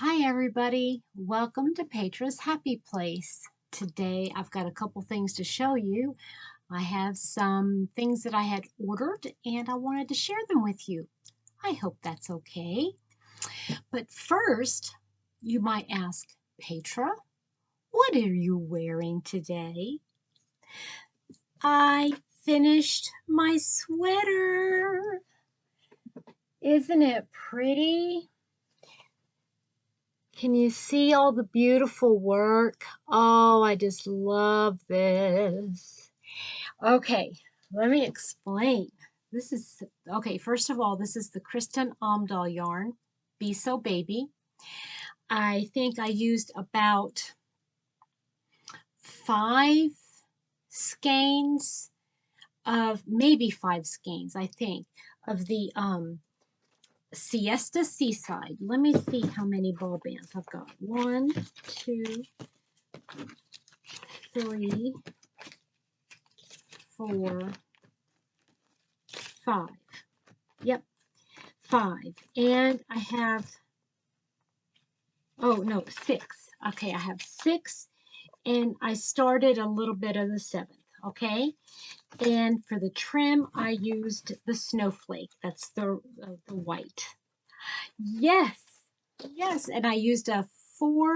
Hi everybody, welcome to Petra's Happy Place. Today I've got a couple things to show you. I have some things that I had ordered and I wanted to share them with you. I hope that's okay. But first, you might ask, Petra, what are you wearing today? I finished my sweater. Isn't it pretty? Can you see all the beautiful work? Oh, I just love this. Okay, let me explain. Okay, first of all, this is the Kristin Omdahl yarn, Be So Baby. I think I used about 5 skeins maybe 5 skeins, I think, of the Siesta Seaside. Let me see how many ball bands I've got. 1, 2, 3, 4, 5. Yep, 5. And I have, oh no, 6. Okay, I have 6, and I started a little bit of the 7th. Okay, and for the trim, I used the snowflake. That's the white. Yes, yes, and I used a 4.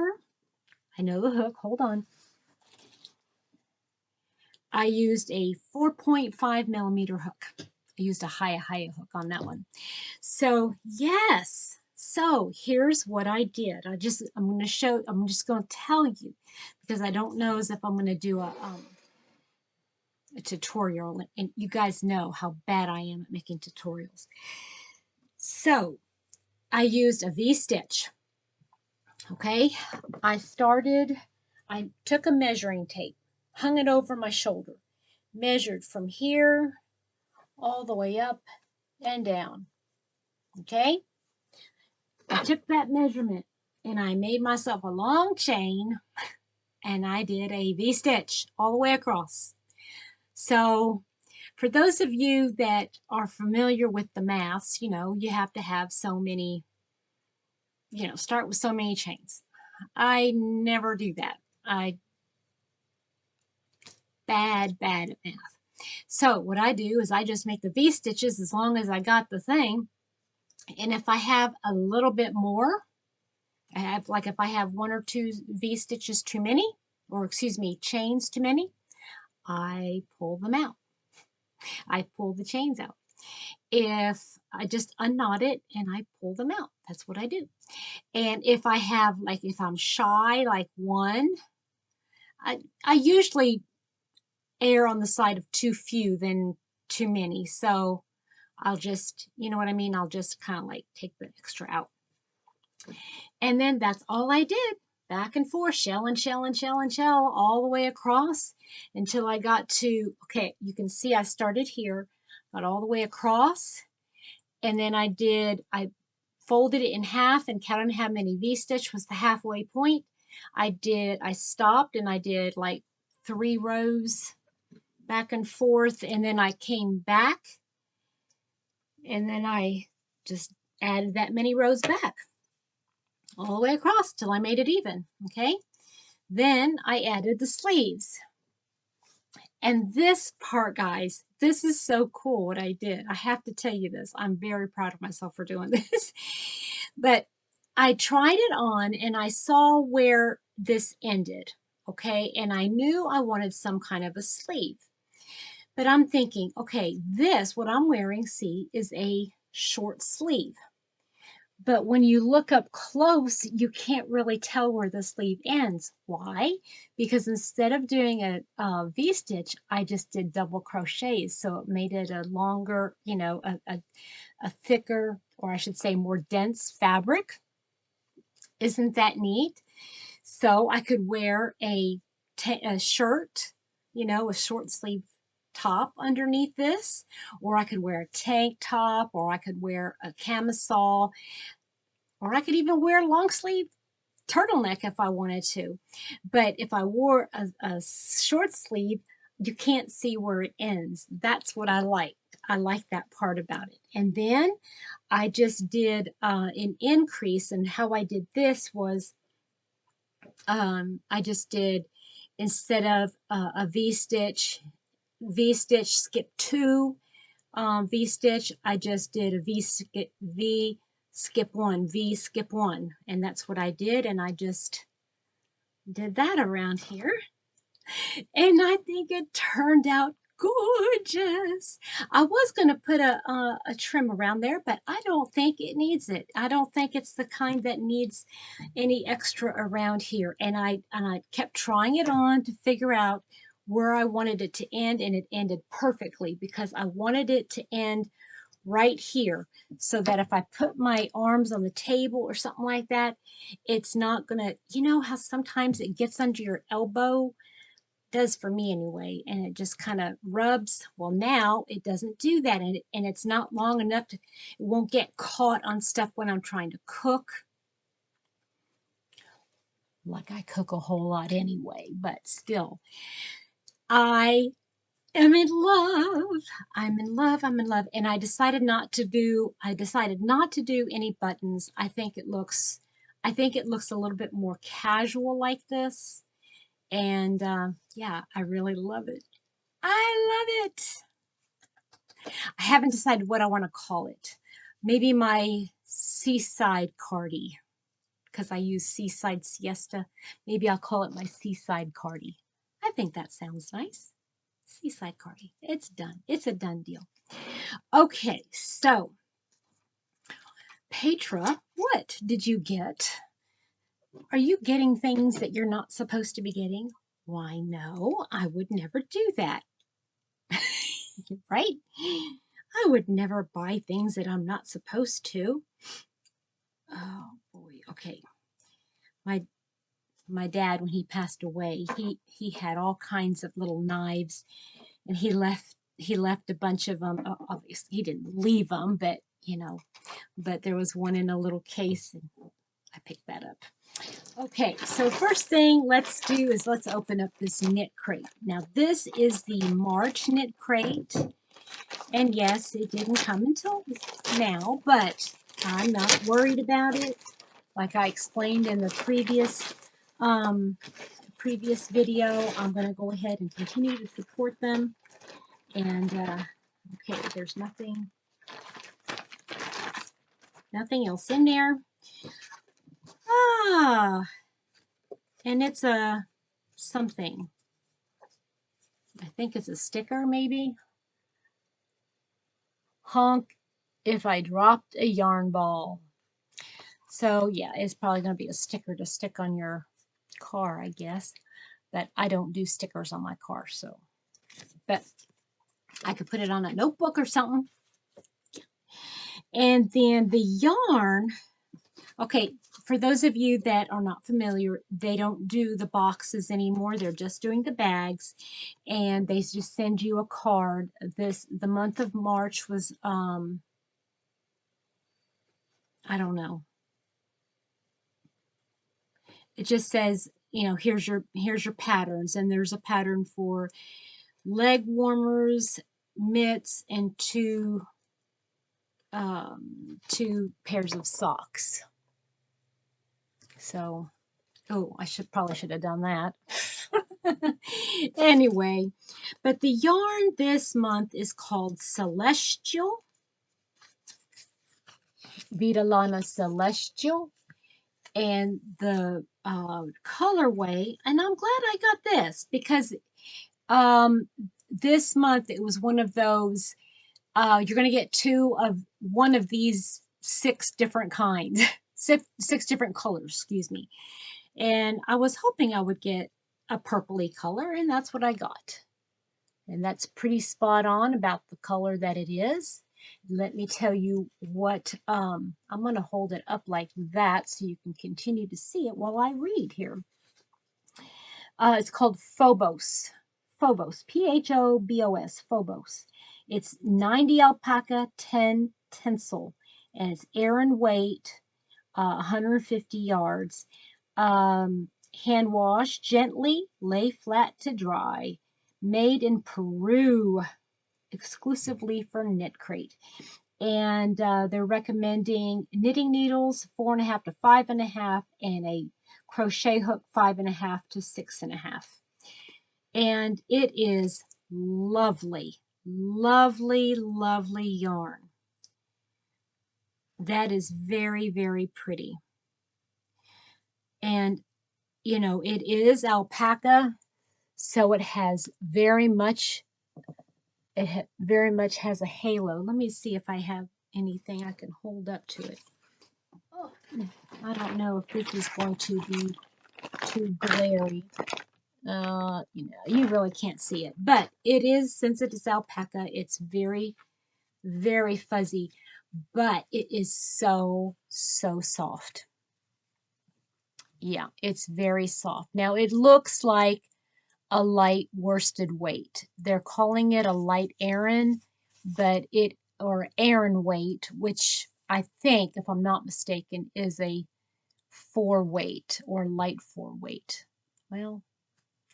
I know the hook. Hold on. I used a 4.5 millimeter hook. I used a high hook on that one. So yes, so here's what I did. I'm just going to tell you because I don't know as if I'm going to do a tutorial, and you guys know how bad I am at making tutorials. So I used a V-stitch. Okay, I took a measuring tape, hung it over my shoulder, measured from here all the way up and down. Okay, I took that measurement and I made myself a long chain and I did a V-stitch all the way across. So for those of you that are familiar with the maths, you have to have so many, start with so many chains. I never do that. Bad at math. So what I do is I just make the V-stitches as long as I got the thing. And if I have a little bit more, if I have 1 or 2 V-stitches too many, or excuse me, chains too many, I pull them out. I pull the chains out. If I just unknot it and I pull them out, that's what I do. And if I have, if I'm shy, like 1, I usually err on the side of too few than too many. So I'll just, you know what I mean? I'll just kind of take the extra out. And then that's all I did. Back and forth, shell and shell and shell and shell all the way across until I got to, okay, you can see I started here, got all the way across, and then I folded it in half and counted how many V-stitch was the halfway point. I stopped and I did like 3 rows back and forth, and then I came back, and then I just added that many rows back all the way across till I made it even. Okay, then I added the sleeves, and this part, guys, this is so cool what I did. I have to tell you this. I'm very proud of myself for doing this. But I tried it on and I saw where this ended. Okay, and I knew I wanted some kind of a sleeve. But I'm thinking, okay, what I'm wearing, see, is a short sleeve. But when you look up close, you can't really tell where the sleeve ends. Why? Because instead of doing a V-stitch, I just did double crochets. So it made it a longer, a thicker, or I should say more dense fabric. Isn't that neat? So I could wear a shirt, a short sleeve top underneath this, or I could wear a tank top, or I could wear a camisole, or I could even wear a long sleeve turtleneck if I wanted to. But if I wore a short sleeve, you can't see where it ends. That's what I like. I like that part about it. And then I just did an increase, and how I did this was I just did, instead of a V-stitch, skip 2 V-stitch, I just did a V, skip 1, V, skip 1. And that's what I did, and I just did that around here. And I think it turned out gorgeous. I was going to put a trim around there, but I don't think it needs it. I don't think it's the kind that needs any extra around here. And I kept trying it on to figure out where I wanted it to end, and it ended perfectly because I wanted it to end right here, so that if I put my arms on the table or something like that, it's not gonna, you know how sometimes it gets under your elbow, does for me anyway, and it just kind of rubs. Well, now it doesn't do that, and it's not long enough to, it won't get caught on stuff when I'm trying to cook. Like I cook a whole lot anyway, but still, I am in love. I'm in love. I'm in love. And I decided not to do any buttons. I think it looks a little bit more casual like this. And yeah, I really love it. I love it. I haven't decided what I want to call it. Maybe my seaside cardi, because I use seaside siesta. Maybe I'll call it my seaside cardi. I think that sounds nice. Seaside cardi. It's done. It's a done deal. Okay, so Petra, what did you get? Are you getting things that you're not supposed to be getting? Why, no, I would never do that. Right? I would never buy things that I'm not supposed to. Oh boy. Okay. My dad, when he passed away, he had all kinds of little knives, and he left a bunch of them. Obviously, he didn't leave them, but you know, but there was one in a little case, and I picked that up. Okay, so first thing let's do is let's open up this knit crate. Now this is the March knit crate, and yes, it didn't come until now, but I'm not worried about it. Like I explained in the previous video, I'm going to go ahead and continue to support them. And okay, there's nothing else in there. And it's a something. I think it's a sticker, maybe. Honk if I dropped a yarn ball. So yeah, it's probably going to be a sticker to stick on your car, I guess. But I don't do stickers on my car, so. But I could put it on a notebook or something. And then the yarn, okay, for those of you that are not familiar, they don't do the boxes anymore. They're just doing the bags, and they just send you a card. The month of March was, I don't know. It just says, you know, here's your patterns, and there's a pattern for leg warmers, mitts, and two pairs of socks. So, oh, I probably should have done that. Anyway, but the yarn this month is called Celestial. Vita Lana Celestial. And the colorway, and I'm glad I got this because this month it was one of those, you're going to get one of these 6 different kinds, 6 different colors, excuse me. And I was hoping I would get a purpley color, and that's what I got. And that's pretty spot on about the color that it is. Let me tell you what, I'm going to hold it up like that so you can continue to see it while I read here. It's called Phobos. Phobos, P-H-O-B-O-S, Phobos. It's 90 alpaca, 10 tinsel, and it's Aran weight, 150 yards. Hand wash gently, lay flat to dry. Made in Peru. exclusively for Knit Crate. And they're recommending knitting needles 4.5 to 5.5, and a crochet hook 5.5 to 6.5. And it is lovely, lovely, lovely yarn. That is very, very pretty. And you know, it is alpaca, so it has very much has a halo. Let me see if I have anything I can hold up to it. Oh, I don't know if this is going to be too glary. You know, you really can't see it, but it is, since it is alpaca, it's very, very fuzzy, but it is so, so soft. Yeah, it's very soft. Now it looks like a light worsted weight. They're calling it a light Aran, but or Aran weight, which I think, if I'm not mistaken, is a 4 weight or light 4 weight. Well,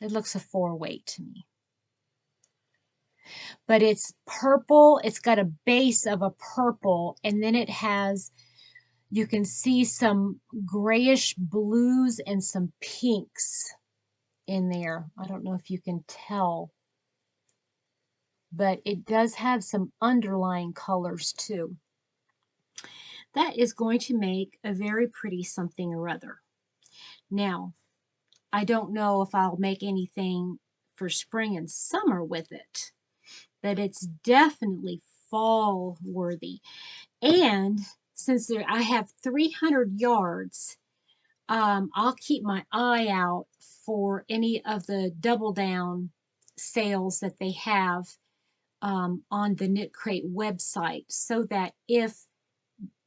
it looks a 4 weight to me. But it's purple. It's got a base of a purple, and then it has, you can see some grayish blues and some pinks in there. I don't know if you can tell, but it does have some underlying colors too. That is going to make a very pretty something or other. Now, I don't know if I'll make anything for spring and summer with it, but it's definitely fall worthy. And since I have 300 yards, I'll keep my eye out for any of the double down sales that they have on the Knit Crate website, so that if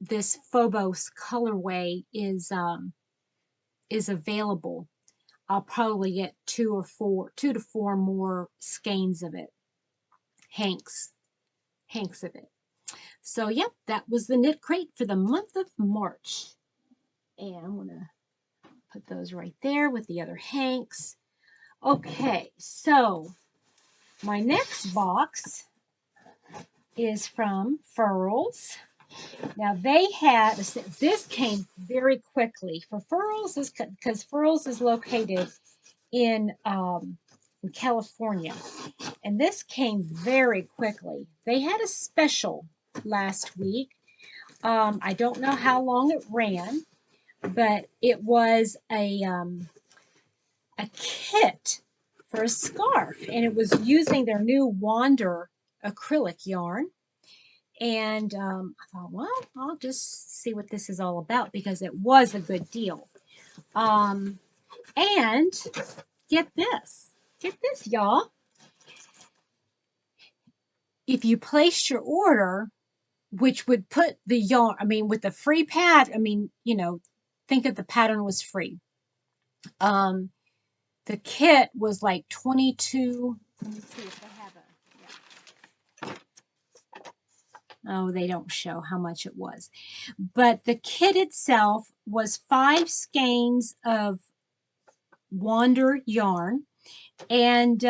this Phobos colorway is available, I'll probably get 2 to 4 more skeins of it, hanks of it. So yep, that was the Knit Crate for the month of March. And I'm gonna put those right there with the other hanks. Okay, so my next box is from Furls. Now they had, this came very quickly for Furls, because Furls is located in California, and this came very quickly. They had a special last week. I don't know how long it ran, but it was a kit for a scarf, and it was using their new Wander acrylic yarn. And I thought, well, I'll just see what this is all about, because it was a good deal. And get this, y'all. If you placed your order, which would put the yarn, I mean, with the free pad, I mean, you know, think if the pattern was free. The kit was like 22. Let me see if they have oh, they don't show how much it was. But the kit itself was 5 skeins of Wander yarn, and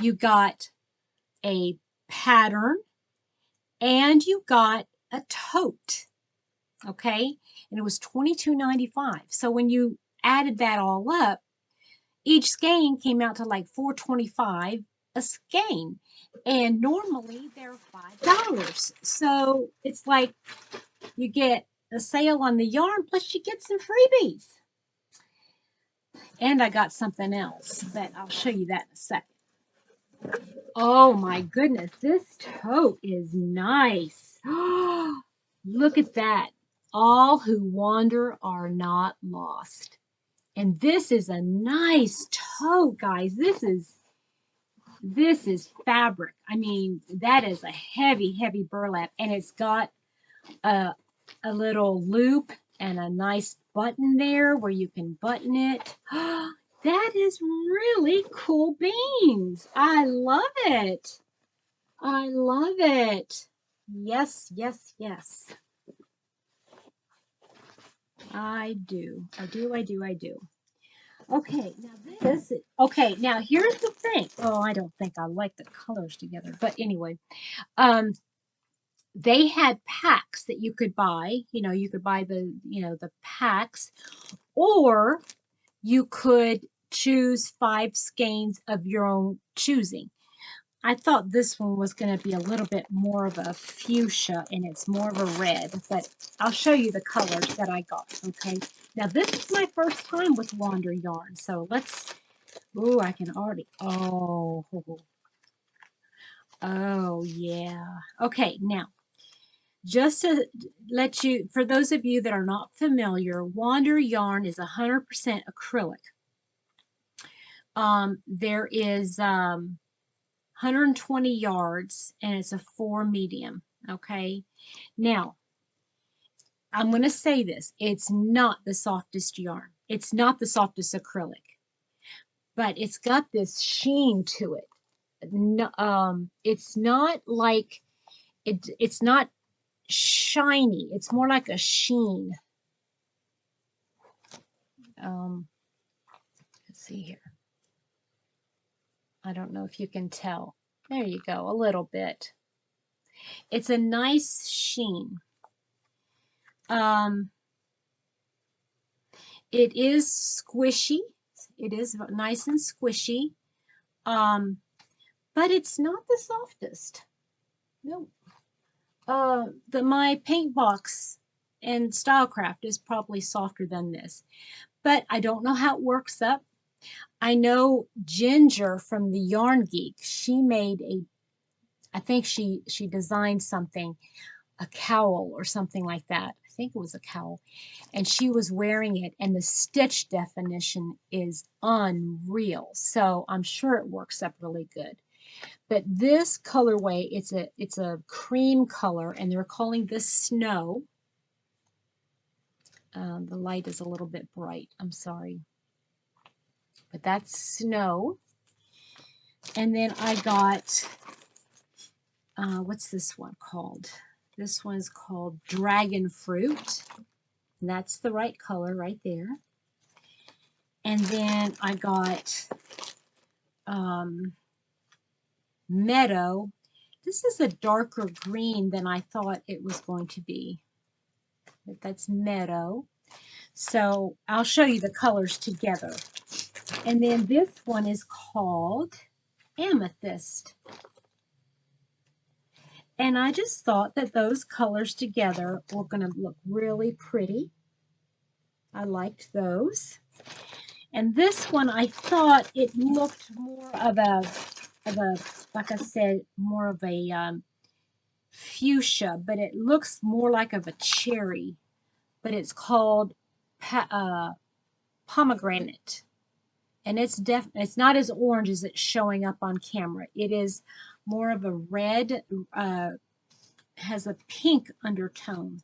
you got a pattern, and you got a tote, okay? And it was $22.95. So when you added that all up, each skein came out to like $4.25 a skein, and normally they're $5. So it's like you get a sale on the yarn, plus you get some freebies. And I got something else, but I'll show you that in a second. Oh my goodness, this tote is nice. Look at that. All who wander are not lost. And this is a nice tote, guys. This is fabric. I mean, that is a heavy, heavy burlap, and it's got a little loop and a nice button there where you can button it. That is really cool beans. I love it. I love it. Yes, yes, yes. I do. I do. Okay, now here's the thing. Oh, I don't think I like the colors together, but anyway, um, they had packs that you could buy. You could buy the packs, or you could choose 5 skeins of your own choosing. I thought this one was going to be a little bit more of a fuchsia and it's more of a red, but I'll show you the colors that I got, okay? Now, this is my first time with Wander Yarn, so let's, ooh, I can already, oh, yeah. Okay, now, just to let you, for those of you that are not familiar, Wander Yarn is 100% acrylic. There is 120 yards and it's a 4 medium. Okay. Now, I'm going to say this. It's not the softest yarn. It's not the softest acrylic, but it's got this sheen to it. No, it's not like it's not shiny. It's more like a sheen. Let's see here. I don't know if you can tell. There you go, a little bit. It's a nice sheen. It is squishy. It is nice and squishy. But it's not the softest. No. My paint box and Stylecraft is probably softer than this. But I don't know how it works up. I know Ginger from the Yarn Geek, she made I think she designed something, a cowl or something like that. I think it was a cowl. And she was wearing it, and the stitch definition is unreal. So I'm sure it works up really good. But this colorway, it's a cream color, and they're calling this Snow. The light is a little bit bright. I'm sorry. But that's Snow. And then I got, what's this one called? This one is called Dragon Fruit. And that's the right color right there. And then I got Meadow. This is a darker green than I thought it was going to be. But that's Meadow. So I'll show you the colors together. And then this one is called Amethyst. And I just thought that those colors together were going to look really pretty. I liked those. And this one, I thought it looked more of a like I said, more of a fuchsia, but it looks more like of a cherry. But it's called pomegranate. And it's not as orange as it's showing up on camera. It is more of a red, has a pink undertone.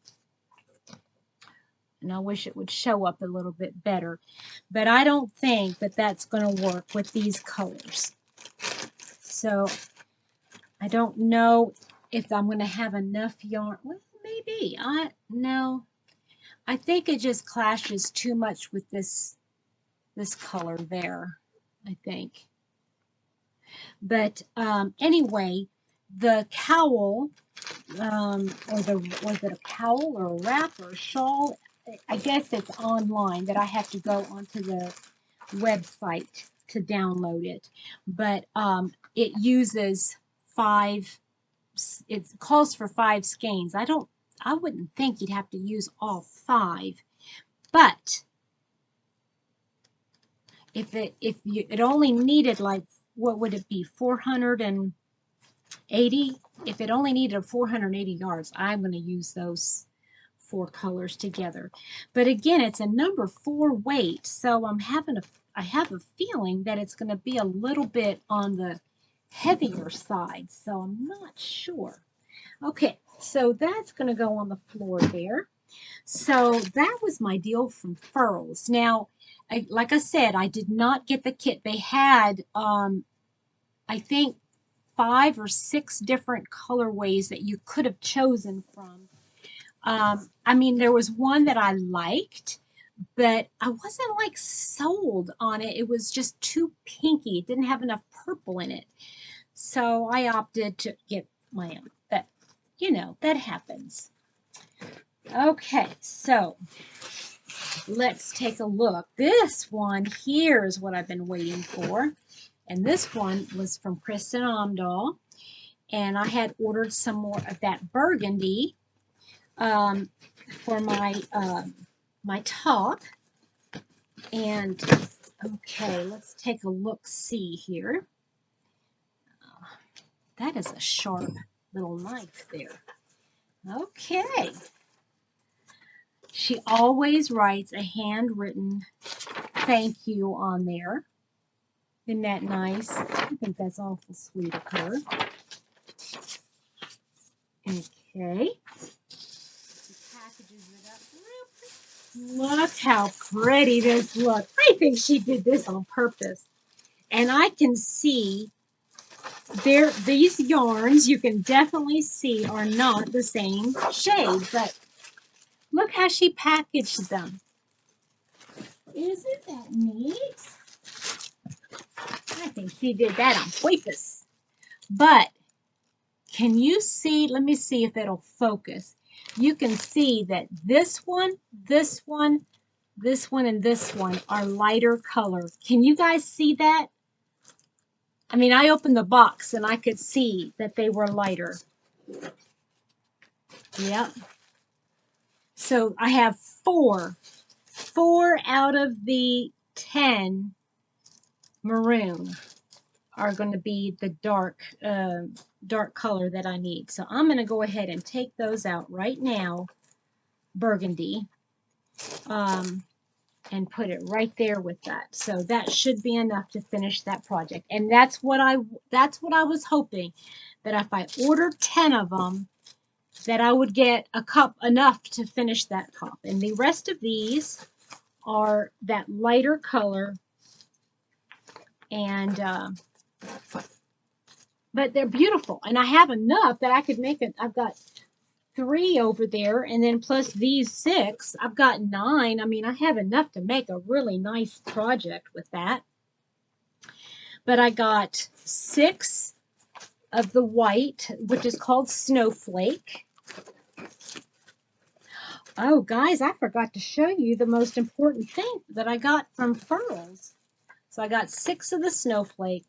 And I wish it would show up a little bit better. But I don't think that that's going to work with these colors. So I don't know if I'm going to have enough yarn. Well, maybe. No. I think it just clashes too much with this color there, I think. But anyway, the cowl, or was it a cowl or a wrap or a shawl? I guess it's online that I have to go onto the website to download it. But it uses 5, it calls for 5 skeins. I wouldn't think you'd have to use all 5. But if it only needed, like, what would it be, 480? If it only needed 480 yards, I'm going to use those 4 colors together. But again, it's a number 4 weight, so I have a feeling that it's going to be a little bit on the heavier side, so I'm not sure. Okay, so that's going to go on the floor there. So that was my deal from Furls. Now, like I said, I did not get the kit. They had, I think, 5 or 6 different colorways that you could have chosen from. I mean, there was one that I liked, but I wasn't like sold on it. It was just too pinky. It didn't have enough purple in it. So I opted to get my own. But, you know, that happens. Okay, so let's take a look. This one here is what I've been waiting for. And this one was from Kristin Omdahl. And I had ordered some more of that burgundy for my top. And okay, let's take a look-see here. That is a sharp little knife there. Okay. She always writes a handwritten thank you on there. Isn't that nice? I think that's awful sweet of her. Okay. She packages it up real pretty. Look how pretty this looks. I think she did this on purpose. And I can see these yarns, you can definitely see, are not the same shade, but look how she packaged them. Isn't that neat? I think she did that on purpose. But can you see, let me see if it'll focus. You can see that this one, this one, this one, and this one are lighter color. Can you guys see that? I mean, I opened the box and I could see that they were lighter. Yep. So I have four out of the 10 maroon are going to be the dark color that I need. So I'm going to go ahead and take those out right now, burgundy, and put it right there with that. So that should be enough to finish that project. And that's what I was hoping, that if I ordered 10 of them, that I would get a cup enough to finish that cup. And the rest of these are that lighter color, and but they're beautiful, and I have enough that I could make it. I've got 3 over there, and then plus these 6, I've got 9. I mean, I have enough to make a really nice project with that. But I got 6 of the white, which is called Snowflake. Oh, guys, I forgot to show you the most important thing that I got from Furls. So I got 6 of the Snowflake,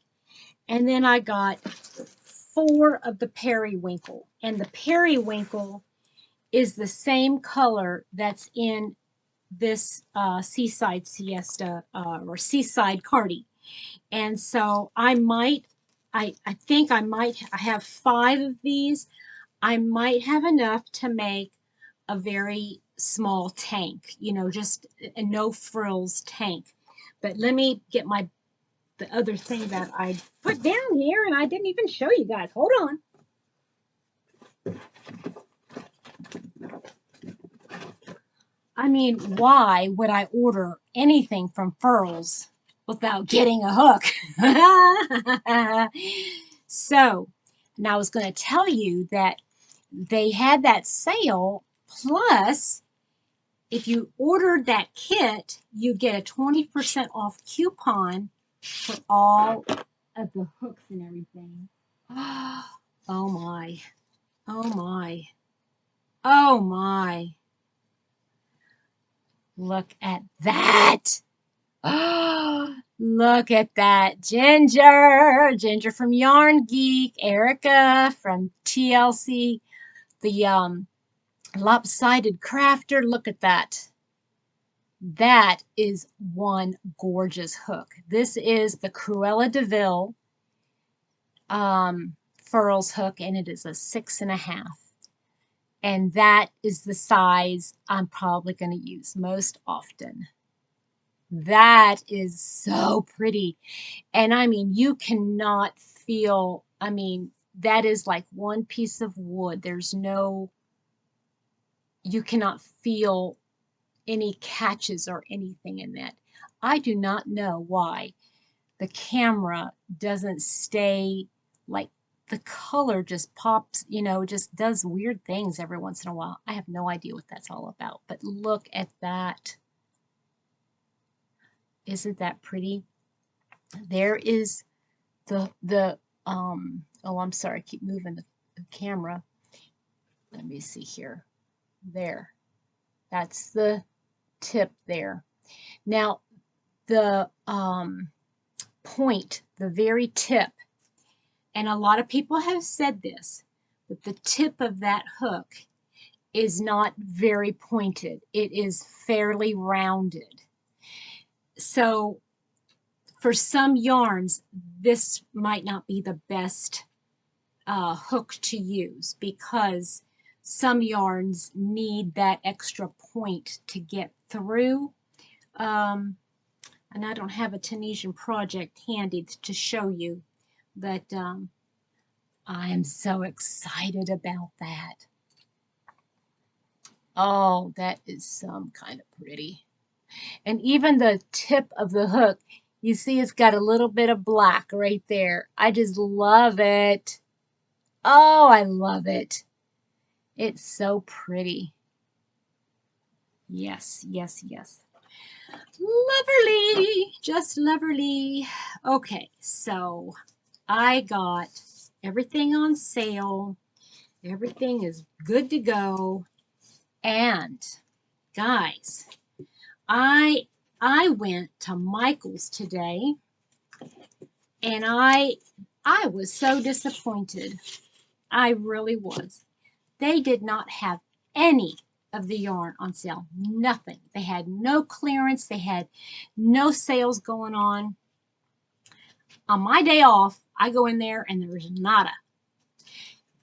and then I got 4 of the Periwinkle. And the Periwinkle is the same color that's in this Seaside Siesta or Seaside Cardi. And so I think I have 5 of these. I might have enough to make a very small tank, you know, just a no frills tank. But let me get the other thing that I put down here, and I didn't even show you guys. Hold on. I mean, why would I order anything from Furls without getting a hook? So, now I was going to tell you that they had that sale, plus if you ordered that kit, you get a 20% off coupon for all of the hooks and everything. Oh my. Oh my. Oh my. Look at that. Oh, look at that. Ginger from Yarn Geek, Erica from TLC, the lopsided crafter. Look at that. That is one gorgeous hook. This is the Cruella de Vil Furls hook, and it is a 6.5. And that is the size I'm probably going to use most often. That is so pretty. And I mean, you cannot feel, I mean, that is like one piece of wood. There's no, you cannot feel any catches or anything in that. I do not know why the camera doesn't stay, like the color just pops, you know, just does weird things every once in a while. I have no idea what that's all about, but look at that. Isn't that pretty? There is oh, I'm sorry, I keep moving the camera. Let me see here. There. That's the tip there. Now, the point, the very tip, and a lot of people have said this, but the tip of that hook is not very pointed. It is fairly rounded. So for some yarns, this might not be the best hook to use because some yarns need that extra point to get through. And I don't have a Tunisian project handy to show you, but I am so excited about that. Oh, that is some kind of pretty. And even the tip of the hook, you see it's got a little bit of black right there. I just love it. Oh, I love it. It's so pretty. Yes, yes, yes. Loverly, just loverly. Okay, so I got everything on sale. Everything is good to go. And guys, I went to Michael's today and I was so disappointed. I really was. They did not have any of the yarn on sale. Nothing. They had no clearance. They had no sales going on. On my day off, I go in there and there's nada.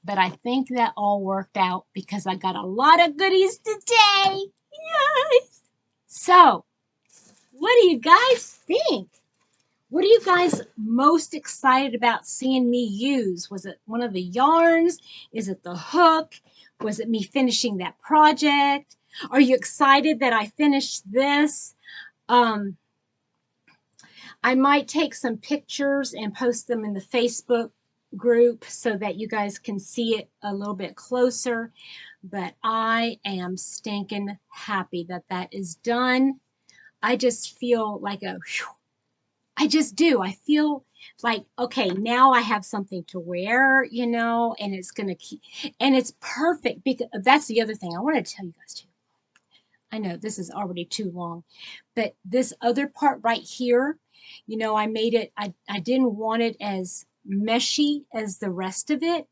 But I think that all worked out because I got a lot of goodies today. Yes. So, what do you guys think? What are you guys most excited about seeing me use? Was it one of the yarns? Is it the hook? Was it me finishing that project? Are you excited that I finished this? I might take some pictures and post them in the Facebook group so that you guys can see it a little bit closer. But I am stinking happy that that is done. I just feel like a whew, I just do. I feel like, okay, now I have something to wear, you know, and it's going to keep, and it's perfect because that's the other thing I want to tell you guys too. I know this is already too long, but this other part right here, you know, I made it, I didn't want it as meshy as the rest of it.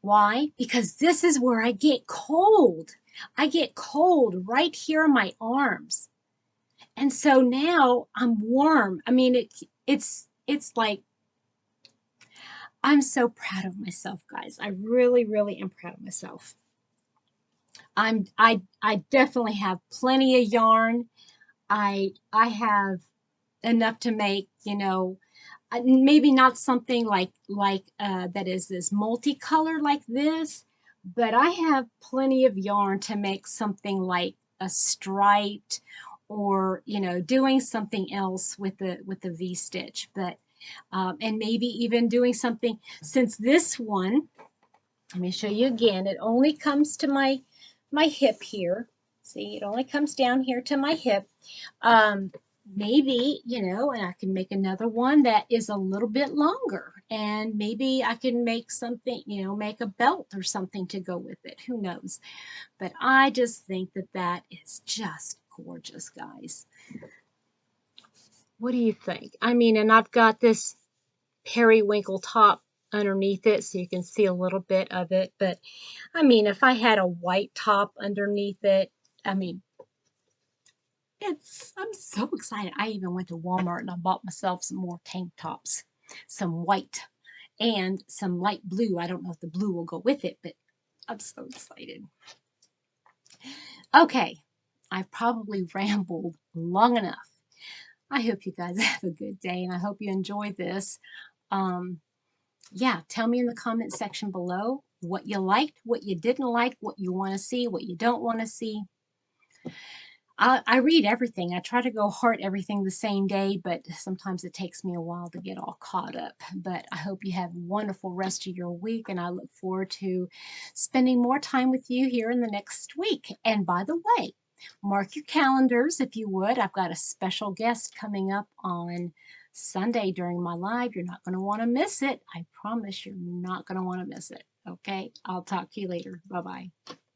Why? Because this is where I get cold. I get cold right here in my arms. And so now I'm warm. I mean, it's like I'm so proud of myself, guys. I really, really am proud of myself. I definitely have plenty of yarn. I have enough to make, you know, maybe not something like that is this multicolored like this, but I have plenty of yarn to make something like a striped or, you know, doing something else with the V stitch, but and maybe even doing something since this one, let me show you again. It only comes to my hip here. See, it only comes down here to my hip. Um, maybe, you know, and I can make another one that is a little bit longer. And maybe I can make something, you know, make a belt or something to go with it. Who knows? But I just think that that is just gorgeous, guys. What do you think? I mean, and I've got this periwinkle top underneath it so you can see a little bit of it. But I mean, if I had a white top underneath it, I mean, I'm so excited. I even went to Walmart and I bought myself some more tank tops, some white and some light blue. I don't know if the blue will go with it, but I'm so excited. Okay, I've probably rambled long enough. I hope you guys have a good day and I hope you enjoy this. Yeah, tell me in the comment section below what you liked, what you didn't like, what you want to see, what you don't want to see. I read everything. I try to go heart everything the same day, but sometimes it takes me a while to get all caught up. But I hope you have a wonderful rest of your week, and I look forward to spending more time with you here in the next week. And by the way, Mark your calendars if you would. I've got a special guest coming up on Sunday during my live. You're not going to want to miss it. I promise you're not going to want to miss it. Okay, I'll talk to you later. Bye-bye.